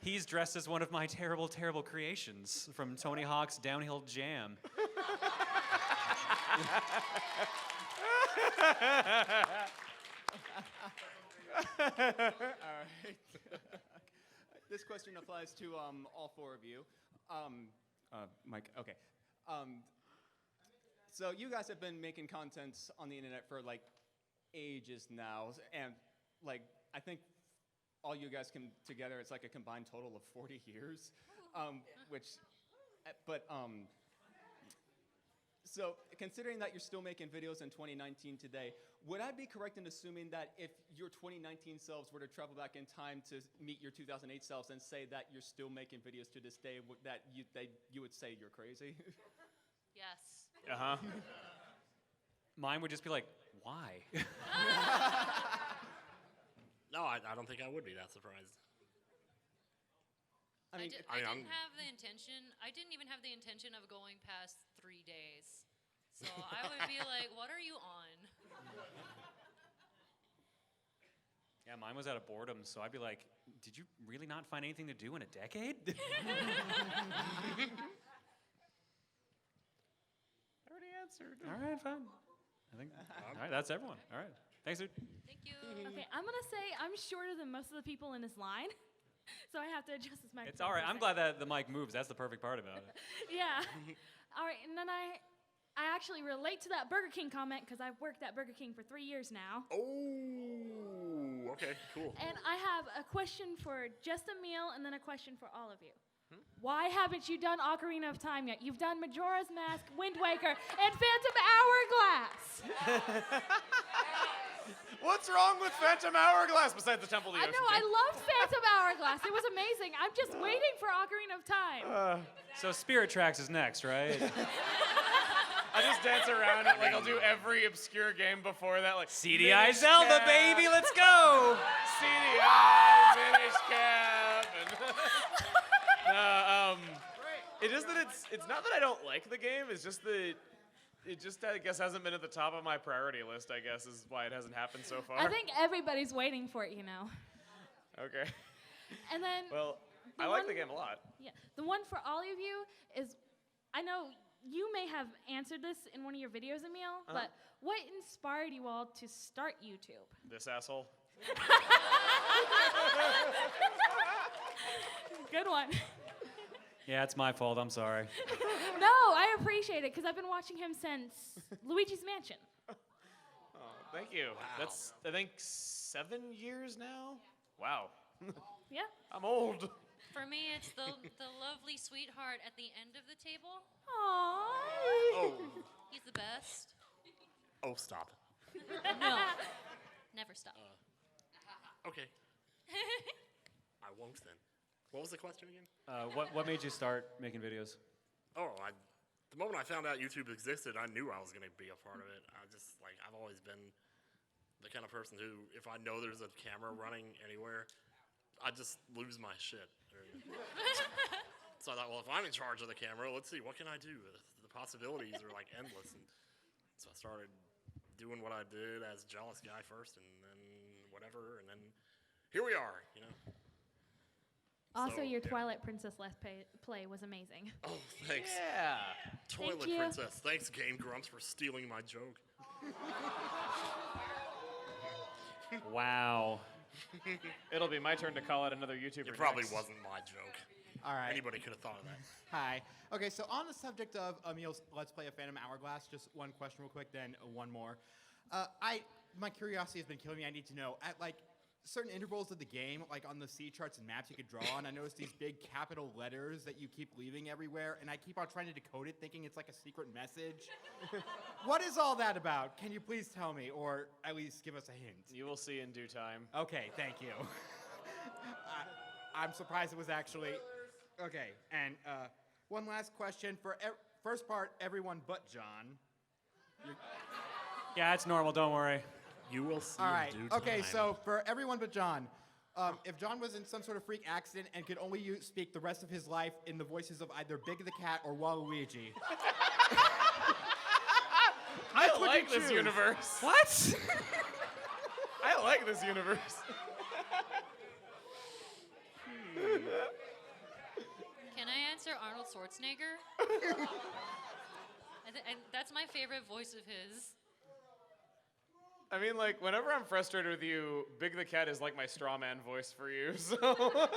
He's dressed as one of my terrible, terrible creations from Tony Hawk's Downhill Jam. All right. This question applies to all four of you. Mike, okay. So you guys have been making content on the internet for like ages now, and like I think all you guys can together, it's like a combined total of 40 years, so considering that you're still making videos in 2019 today, would I be correct in assuming that if your 2019 selves were to travel back in time to meet your 2008 selves and say that you're still making videos to this day, that you would say you're crazy? Yes. Uh-huh. Mine would just be like, why? No, I don't think I would be that surprised. I didn't have the intention. I didn't even have the intention of going past 3 days. So I would be like, what are you on? Yeah, mine was out of boredom, so I'd be like, did you really not find anything to do in a decade? Already answered. All right, fine. I think, all right, that's everyone. All right. Thanks, dude. Thank you. Okay, I'm going to say I'm shorter than most of the people in this line, so I have to adjust this microphone. It's all right. I'm glad that the mic moves. That's the perfect part about it. Yeah. All right, and then I actually relate to that Burger King comment because I've worked at Burger King for 3 years now. Oh, okay, cool. And I have a question for just Emil and then a question for all of you. Why haven't you done Ocarina of Time yet? You've done Majora's Mask, Wind Waker, and Phantom Hourglass. What's wrong with Phantom Hourglass besides the Temple of the I Ocean? know, I loved Phantom Hourglass. It was amazing. I'm just waiting for Ocarina of Time. So Spirit Tracks is next, right? I just dance around it like I'll do every obscure game before that, like CDI Minish Zelda, Cap, baby, let's go! CDI, Minish Cap, and it's just that it's not that I don't like the game. It's just that it just I guess hasn't been at the top of my priority list. I guess is why it hasn't happened so far. I think everybody's waiting for it, you know. Okay. And then Well, I like the game a lot. Yeah, the one for all of you is, I know you may have answered this in one of your videos, Emil, but what inspired you all to start YouTube? This asshole. Good one. Yeah, it's my fault. I'm sorry. No, I appreciate it because I've been watching him since Luigi's Mansion. Oh, thank you. That's I think 7 years now. Wow. Yeah. I'm old. For me, it's the lovely sweetheart at the end of the table. Aww. Oh. He's the best. Oh, stop. No. Never stop. Okay. I won't then. What was the question again? What made you start making videos? Oh, the moment I found out YouTube existed, I knew I was going to be a part of it. I've always been the kind of person who, if I know there's a camera running anywhere, I just lose my shit. So I thought, well, if I'm in charge of the camera, let's see, what can I do? The possibilities are like endless. And so I started doing what I did as Jealous Guy first, and then whatever, and then here we are, you know. Also, So, your yeah. Twilight Princess Let's Play was amazing. Oh, thanks. Yeah. Toilet Thank you. Princess. Thanks, Game Grumps, for stealing my joke. Wow. It'll be my turn to call out another YouTuber. It probably next. wasn't my joke. All right. Anybody could have thought of that. Hi. Okay, so on the subject of Emil's Let's Play of Phantom Hourglass, just one question real quick, then one more. My curiosity has been killing me. I need to know, at like certain intervals of the game, like on the sea charts and maps you could draw on, I noticed these big capital letters that you keep leaving everywhere, and I keep on trying to decode it, thinking it's like a secret message. What is all that about? Can you please tell me, or at least give us a hint? You will see in due time. Okay, thank you. I'm surprised it was actually... Okay, and one last question for first part, everyone but John. Yeah, it's normal. Don't worry. You will see. All right. In due Okay, time. so for everyone but John, if John was in some sort of freak accident and could only speak the rest of his life in the voices of either Big the Cat or Waluigi. I which would like you this choose? universe. What? I like this universe. Can I answer Arnold Schwarzenegger? That's my favorite voice of his. I mean, like, whenever I'm frustrated with you, Big the Cat is like my straw man voice for you, so...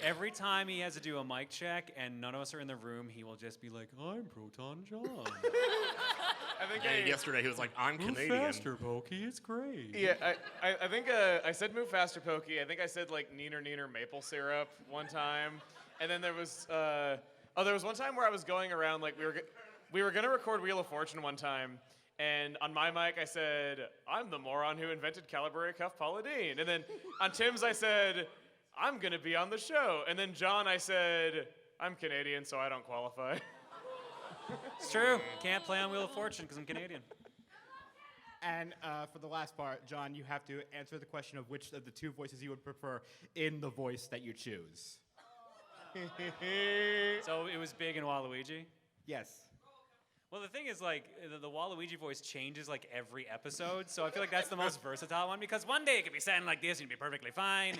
Every time he has to do a mic check and none of us are in the room, he will just be like, I'm Proton John. I think And yesterday he was like, I'm Move Canadian. faster, Pokey. It's great. Yeah, I think I said move faster, Pokey. I think I said, like, neener maple syrup one time. And then there was one time where I was going around, like, we were going to record Wheel of Fortune one time. And on my mic, I said, I'm the moron who invented Calibre Cuff Paula Deen. And then on Tim's, I said, I'm going to be on the show. And then John, I said, I'm Canadian, so I don't qualify. It's true. Can't play on Wheel of Fortune because I'm Canadian. And for the last part, John, you have to answer the question of which of the two voices you would prefer in the voice that you choose. So it was Big and Waluigi? Yes. Well, the thing is, like, the Waluigi voice changes, like, every episode, so I feel like that's the most versatile one, because one day it could be sounding like this and you'd be perfectly fine,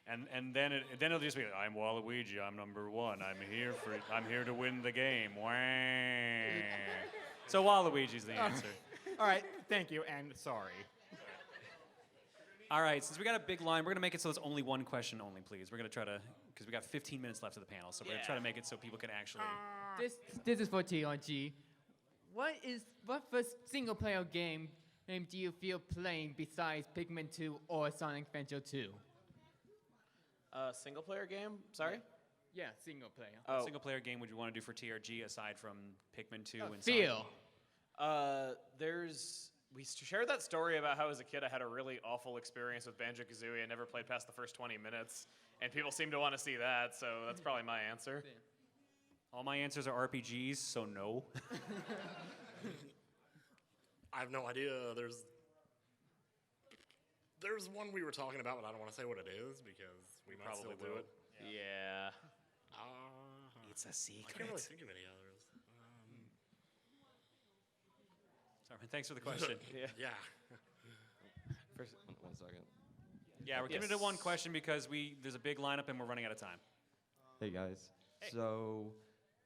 and then it'll just be, I'm Waluigi, I'm number one, I'm here to win the game, wah. So Waluigi's the answer. All right, thank you, and sorry. All right, since we got a big line, we're gonna make it so it's only one question only, please. We're gonna try to, because we got 15 minutes left of the panel, so we're gonna try to make it so people can actually... This is for TRG. What first single player game do you feel playing besides Pikmin 2 or Sonic Adventure 2? Single player game? Sorry? Yeah, single player. What single player game would you want to do for TRG aside from Pikmin 2 and Feel. We shared that story about how as a kid I had a really awful experience with Banjo-Kazooie. I never played past the first 20 minutes, and people seem to want to see that, so that's probably my answer. All my answers are RPGs, so no. I have no idea. There's one we were talking about, but I don't want to say what it is because we might Probably still do will. it. Yeah. It's a secret. I can't really think of any others. Sorry, thanks for the question. Yeah. First, one second. Yeah, we're giving it one question because there's a big lineup and we're running out of time. Hey guys. So,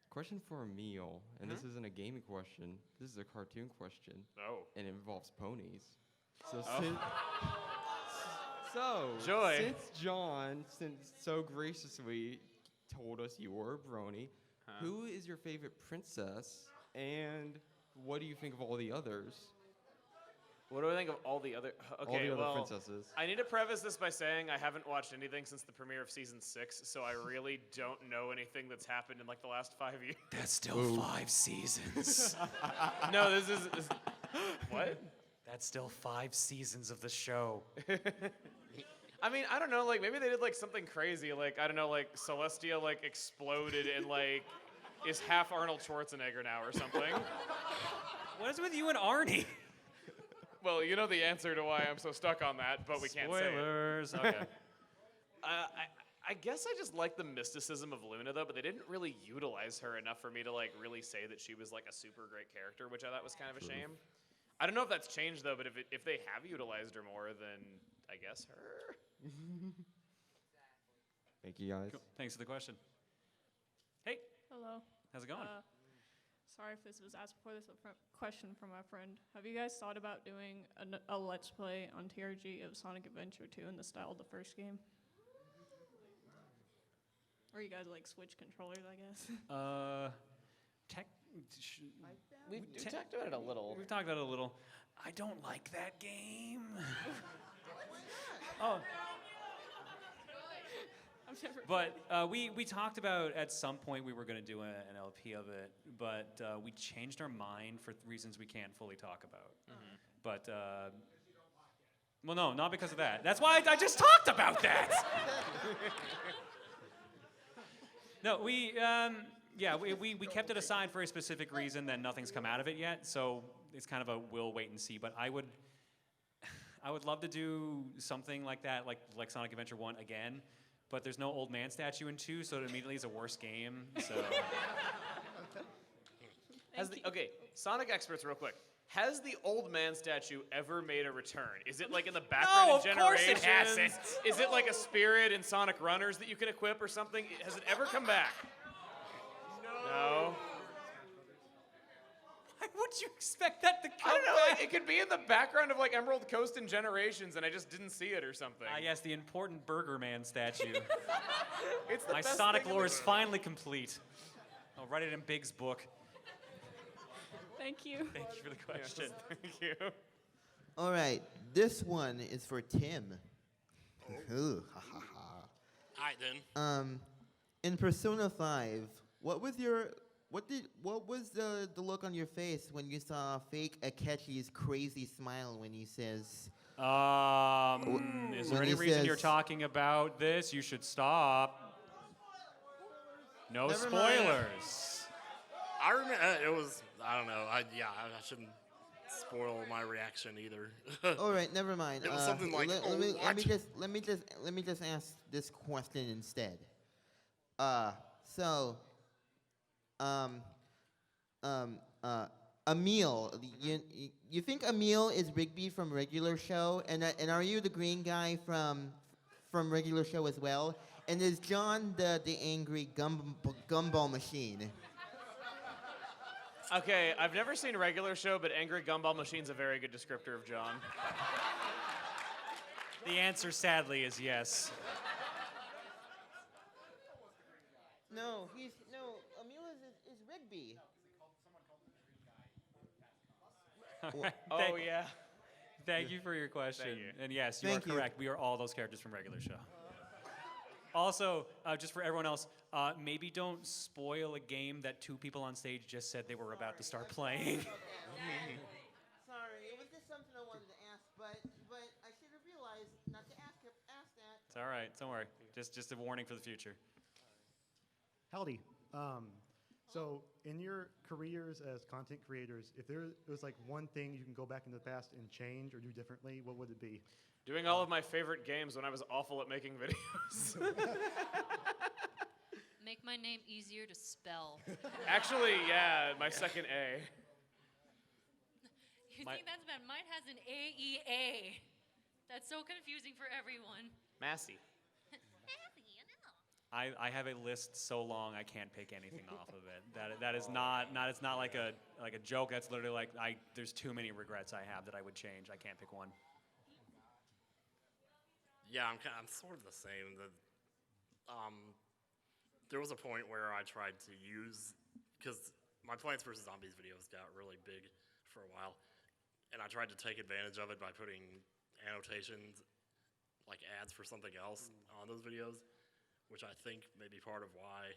question for Emil, and this isn't a gaming question. This is a cartoon question. Oh. And it involves ponies. So Joy. Since John so graciously told us you were a brony, who is your favorite princess, and what do you think of all the others? What do I think of all the other... Okay, all the other well, princesses. I need to preface this by saying I haven't watched anything since the premiere of Season 6, so I really don't know anything that's happened in, like, the last 5 years. That's still 5 seasons. No, this is... What? That's still 5 seasons of the show. I mean, I don't know, like, maybe they did, like, something crazy. Like, I don't know, like, Celestia, like, exploded and, like, is half Arnold Schwarzenegger now or something. What is with you and Arnie? Well, you know the answer to why I'm so stuck on that, but we can't say it. Spoilers. Okay. I guess I just like the mysticism of Luna, though, but they didn't really utilize her enough for me to, like, really say that she was, like, a super great character, which I thought was kind of a shame. I don't know if that's changed, though, but if they have utilized her more, then I guess her. Thank you, guys. Cool. Thanks for the question. Hey. Hello. How's it going? sorry if this was asked before. This is a question from my friend. Have you guys thought about doing a Let's Play on TRG of Sonic Adventure 2 in the style of the first game? Or you guys like switch controllers, I guess? Tech. We've talked about it a little. We've talked about it a little. I don't like that game. Oh. But we talked about at some point we were going to do an LP of it, but we changed our mind for reasons we can't fully talk about. But, well, no, not because of that. That's why I just talked about that. No, we kept it aside for a specific reason that nothing's come out of it yet, so it's kind of a we'll wait and see. But I would love to do something like that, like Sonic Adventure 1 again. But there's no old man statue in 2, so it immediately is a worse game. So. Okay, Sonic experts, real quick. Has the old man statue ever made a return? Is it like in the background No, in of Generations? course it hasn't. Is it like a spirit in Sonic Runners that you can equip or something? Has it ever come back? No. Why would you expect that to come I don't know. back? Like, it could be in the background of like Emerald Coast and Generations, and I just didn't see it or something. Yes, the important Burger Man statue. It's the My best Sonic thing in lore the is finally complete. I'll write it in Big's book. Thank you. Thank you for the question. Thank you. All right, this one is for Tim. Ooh, ha ha ha. All right then. In Persona 5, what was the look on your face when you saw fake Akechi's crazy smile when he says? Is there any reason you're talking about this? You should stop. No Never mind. spoilers. I remember it was. I don't know. I shouldn't spoil my reaction either. All right, never mind. It was something like, let me just ask this question instead. Emil, you think Emil is Rigby from Regular Show, and are you the green guy from Regular Show as well? And is John the angry gumball machine? Okay, I've never seen Regular Show, but Angry Gumball Machine's a very good descriptor of John. The answer, sadly, is yes. No, Emil is Rigby. Oh, yeah. Thank you for your question. Thank you. And yes, you Thank are you. correct. We are all those characters from Regular Show. Also, just for everyone else, maybe don't spoil a game that 2 people on stage just said they were about to start playing. Sorry, it was just something I wanted to ask, but I should have realized not to ask that. It's all right. Don't worry. Just a warning for the future. Howdy. So in your careers as content creators, if there was like one thing you can go back in the past and change or do differently, what would it be? Doing all of my favorite games when I was awful at making videos. Make my name easier to spell. Actually, yeah, my second A. You think that's bad? Mine has an AEA. That's so confusing for everyone. Massey. I have a list so long I can't pick anything off of it. That is not it's not like a joke. That's literally like there's too many regrets I have that I would change. I can't pick one. Yeah, I'm sort of the same. There was a point where I tried to use, because my Plants vs. Zombies videos got really big for a while, and I tried to take advantage of it by putting annotations, like ads for something else on those videos, which I think may be part of why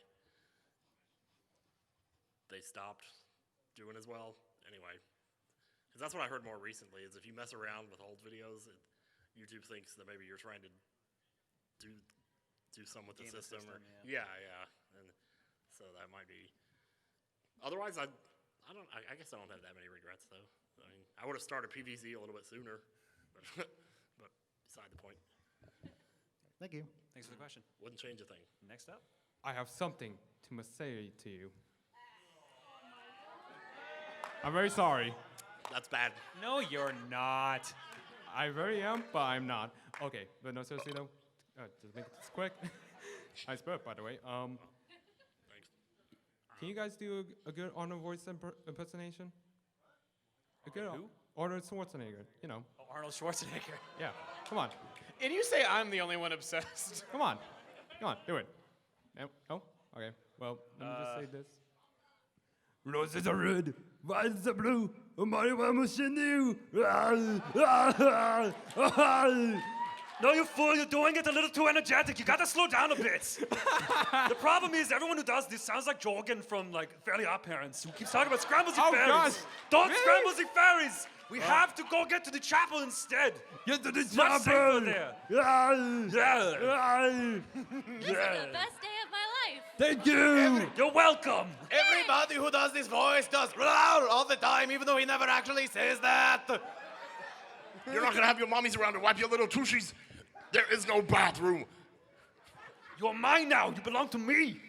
they stopped doing as well. Anyway, because that's what I heard more recently, is if you mess around with old videos, YouTube thinks that maybe you're trying to do some with the system. Yeah, and so that might be. Otherwise, I guess I don't have that many regrets though. I mean, I would have started PVZ a little bit sooner, but beside the point. Thank you. Thanks for the question. Wouldn't change a thing. Next up. I have something to say to you. I'm very sorry. That's bad. No, you're not. I very am, but I'm not. Okay, but no, seriously though, just make this quick. Nice burp, by the way. Thanks. Can you guys do a good Arnold voice impersonation? A good Who? Arnold Schwarzenegger. You know. Oh, Arnold Schwarzenegger. Yeah. Come on. And you say I'm the only one obsessed. Come on. Come on. Do it. No. Oh. Okay. Well, let me just say this. Roses are red, violets are blue. My mama's in you. No, you fool, you're doing it a little too energetic. You gotta slow down a bit. The problem is everyone who does this sounds like Jorgen from like Fairly Odd Parents, who keeps talking about scramblesy fairies. gosh. Don't Really? scramblesy fairies. We have to go get to the chapel instead. Get to the It's much safer chapel. there. Yeah. This is the best day of my life. Thank you. You're welcome. Everybody who does this voice does all the time, even though he never actually says that. You're not gonna have your mommies around to wipe your little tushies. There is no bathroom. You're mine now. You belong to me.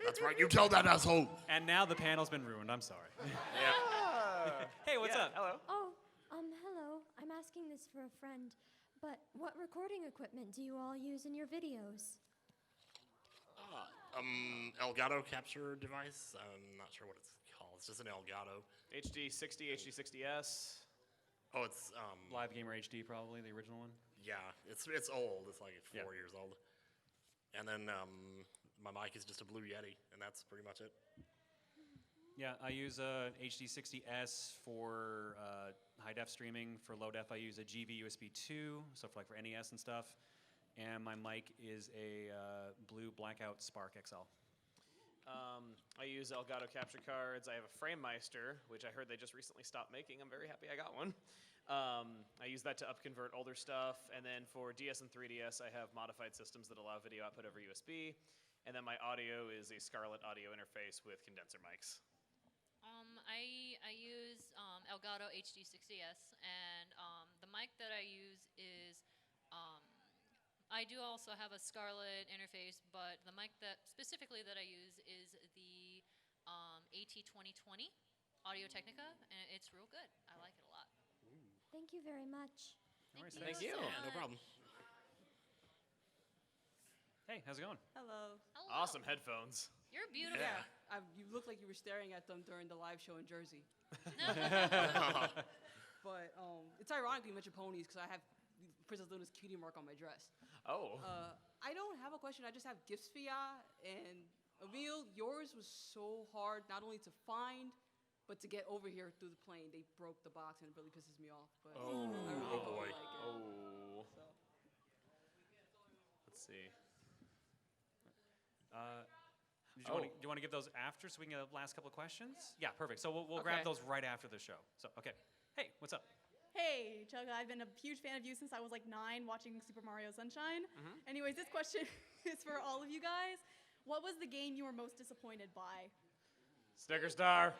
That's right. You tell that asshole. And now the panel's been ruined. I'm sorry. Hey, what's up? Hello. Oh, hello. I'm asking this for a friend, but what recording equipment do you all use in your videos? Elgato capture device. I'm not sure what it's called. It's just an Elgato. HD60, HD60S. Oh, it's Live Gamer HD, probably the original one. Yeah, it's old. It's like 4 years old. And then my mic is just a Blue Yeti, and that's pretty much it. Yeah, I use a HD60S for high def streaming. For low def, I use a GV USB 2, so for for NES and stuff. And my mic is a blue blackout Spark XL. I use Elgato capture cards. I have a FrameMeister, which I heard they just recently stopped making. I'm very happy I got one. I use that to upconvert older stuff. And then for DS and 3DS, I have modified systems that allow video output over USB. And then my audio is a Scarlett audio interface with condenser mics. I use Elgato HD60S, and the mic that I use is, I do also have a Scarlett interface, but the mic that specifically that I use is the AT2020 Audio Technica, and it's real good. I like it a lot. Thank you very much. Thank you. Yeah, no problem. Hey, how's it going? Hello. Awesome headphones. You're beautiful. Yeah. You looked like you were staring at them during the live show in Jersey. But it's ironic you mentioned ponies because I have Princess Luna's cutie mark on my dress. Oh. I don't have a question. I just have gifts for ya. And Emil, yours was so hard not only to find, but to get over here through the plane. They broke the box and it really pisses me off. But I really hope you like it. Oh. So. Let's see. Do you want to give those after so we can get the last couple of questions? Yeah, perfect. So we'll grab those right after the show. So, okay. Hey, what's up? Hey, Chugga, I've been a huge fan of you since I was like 9 watching Super Mario Sunshine. Anyways, this question is for all of you guys. What was the game you were most disappointed by? Sticker Star.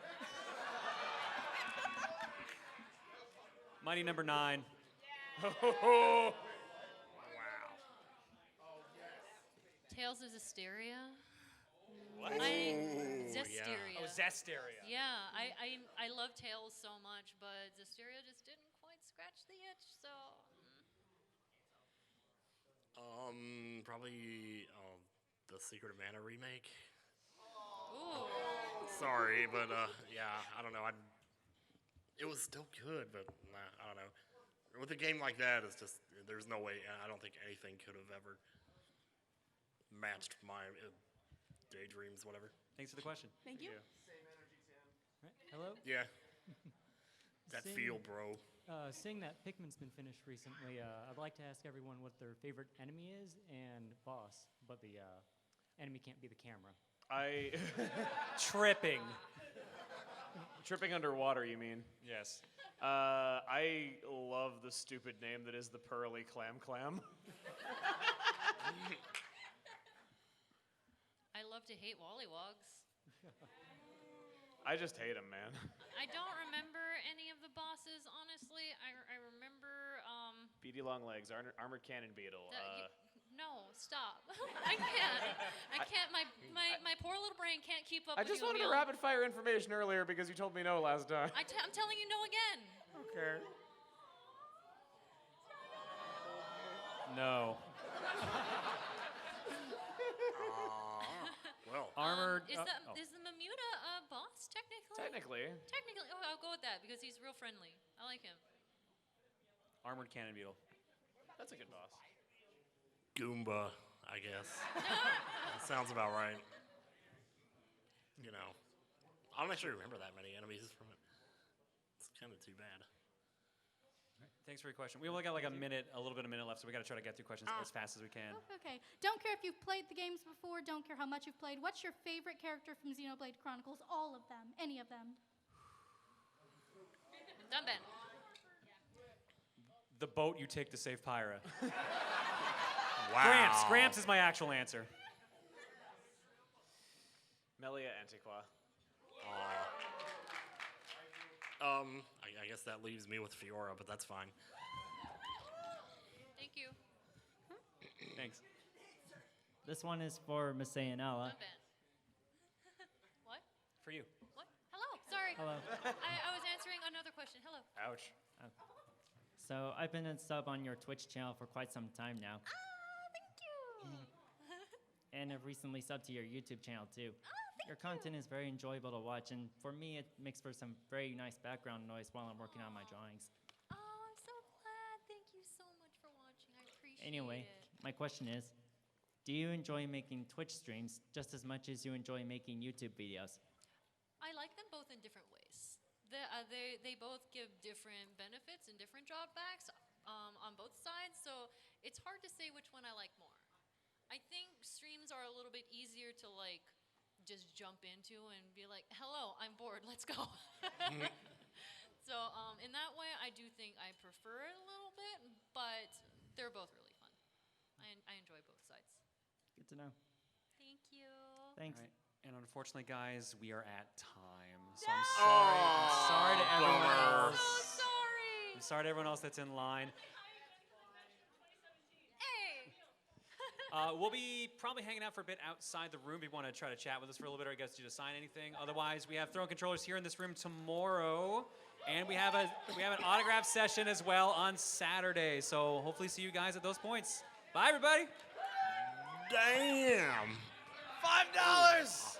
Mighty number 9. Wow. Tales of Zestiria. What? Zestiria. Oh, Zestiria. Yeah, I love Tales so much, but Zestiria just didn't quite scratch the itch, so. Probably the Secret of Mana remake. Ooh. Sorry, but yeah, I don't know. It was still good, but I don't know. With a game like that, it's just there's no way. I don't think anything could have ever matched my daydreams, whatever. Thanks for the question. Thank you. Right. Hello? Yeah. That Seeing- feel, bro. Seeing that Pikmin's been finished recently, I'd like to ask everyone what their favorite enemy is and boss, but the enemy can't be the camera. Tripping. Tripping underwater, you mean? Yes. I love the stupid name that is the Pearly Clam. I love to hate Wollywogs. I just hate him, man. I don't remember any of the bosses, honestly. I remember, Beady Long Legs, Armored Cannon Beetle. no, stop. I can't. My poor little brain can't keep up I with just you, wanted a Emil. rapid fire information earlier because you told me no last time. I'm telling you no again. Okay. No. Well. Armored armored. Is the Mamuta a boss technically? Technically. Technically, oh, I'll go with that because he's real friendly. I like him. Armored cannon beetle. That's a good boss. Goomba, I guess. That sounds about right. You know, I don't actually remember that many enemies from it. It's kind of too bad. Thanks for your question. We only got like a minute, a little bit of a minute left, so we got to try to get through questions as fast as we can. Okay. Don't care if you've played the games before. Don't care how much you've played. What's your favorite character from Xenoblade Chronicles? All of them. Any of them. Done, Ben. The boat you take to save Pyra. Wow. Gramps is my actual answer. Melia Antiqua. I guess that leaves me with Fiora, but that's fine. Thank you. Thanks. This one is for Masay and Ella. Done, Ben. What? For you. What? Hello. Sorry. Hello. I was answering another question. Hello. Ouch. So I've been a sub on your Twitch channel for quite some time now. Thank you. And I've recently subbed to your YouTube channel too. Your content is very enjoyable to watch, and for me, it makes for some very nice background noise while I'm working on my drawings. Oh, I'm so glad. Thank you so much for watching. I appreciate Anyway, it. my question is, do you enjoy making Twitch streams just as much as you enjoy making YouTube videos? I like them both in different ways. They both give different benefits and different drawbacks on both sides, so it's hard to say which one I like more. I think streams are a little bit easier to like just jump into and be like, hello, I'm bored, let's go. So in that way, I do think I prefer it a little bit, but they're both really fun. I enjoy both sides. Good to know. Thank you. Thanks. All right. And unfortunately, guys, we are at time. So I'm sorry. I'm sorry to everyone else. So sorry. I'm sorry to everyone else that's in line. We'll be probably hanging out for a bit outside the room if you want to try to chat with us for a little bit or get you to sign anything. Otherwise, we have Throne Controllers here in this room tomorrow. And we have an autograph session as well on Saturday. So hopefully see you guys at those points. Bye, everybody. Damn. $5.